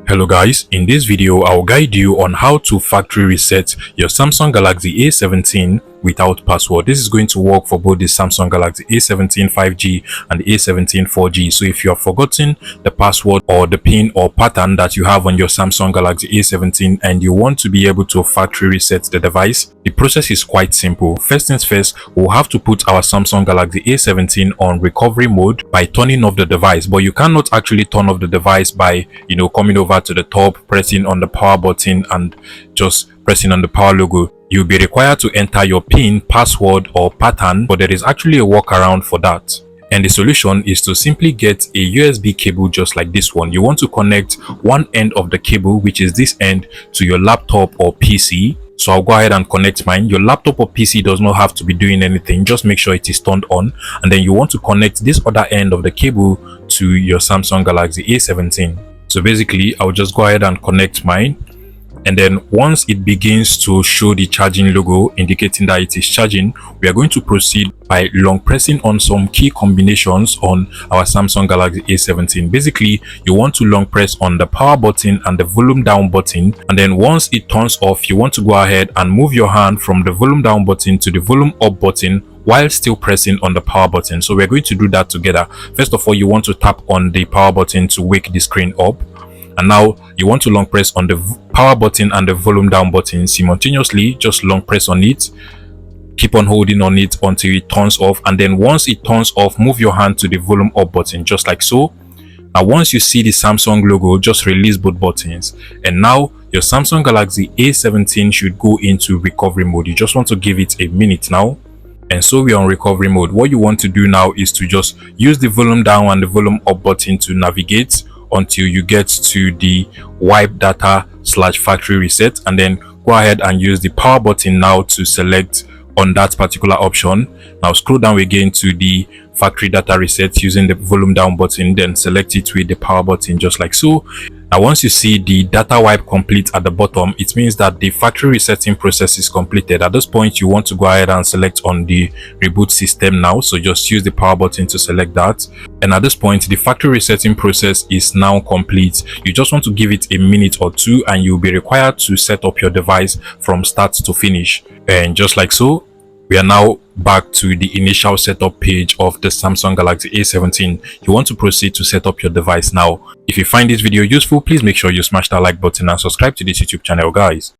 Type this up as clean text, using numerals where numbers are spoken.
Hello guys, in this video I'll guide you on how to factory reset your Samsung Galaxy A17 without password. This is going to work for both the Samsung Galaxy A17 5G and the A17 4G. So if you have forgotten the password or the pin or pattern that you have on your Samsung Galaxy A17 and you want to be able to factory reset the device, the process is quite simple. First things first, we'll have to put our Samsung Galaxy A17 on recovery mode by turning off the device, but you cannot actually turn off the device by coming over to the top, pressing on the power button and just pressing on the power logo. You'll be required to enter your PIN, password or pattern, but there is actually a workaround for that. And the solution is to simply get a USB cable just like this one. You want to connect one end of the cable, which is this end, to your laptop or PC. So I'll go ahead and connect mine. Your laptop or PC does not have to be doing anything. Just make sure it is turned on. And then you want to connect this other end of the cable to your Samsung Galaxy A17. So basically, I'll just go ahead and connect mine. And then once it begins to show the charging logo indicating that it is charging, we are going to proceed by long pressing on some key combinations on our Samsung Galaxy A17. Basically, you want to long press on the power button and the volume down button. And then once it turns off, you want to go ahead and move your hand from the volume down button to the volume up button while still pressing on the power button. So we're going to do that together. First of all, you want to tap on the power button to wake the screen up. And now you want to long press on the power button and the volume down button simultaneously. Just long press on it. Keep on holding on it until it turns off. And then once it turns off, move your hand to the volume up button just like so. Now once you see the Samsung logo, just release both buttons. And now your Samsung Galaxy A17 should go into recovery mode. You just want to give it a minute now. And so we're on recovery mode. What you want to do now is to just use the volume down and the volume up button to navigate until you get to the wipe data / factory reset, and then go ahead and use the power button now to select on that particular option. Now scroll down again to the factory data reset using the volume down button, then select it with the power button just like so. Now once you see the data wipe complete at the bottom, it means that the factory resetting process is completed. At this point, you want to go ahead and select on the reboot system now. So just use the power button to select that. And at this point, the factory resetting process is now complete. You just want to give it a minute or two and you'll be required to set up your device from start to finish. And just like so, we are now back to the initial setup page of the Samsung Galaxy A17. You want to proceed to set up your device now. If you find this video useful, please make sure you smash that like button and subscribe to this YouTube channel, guys.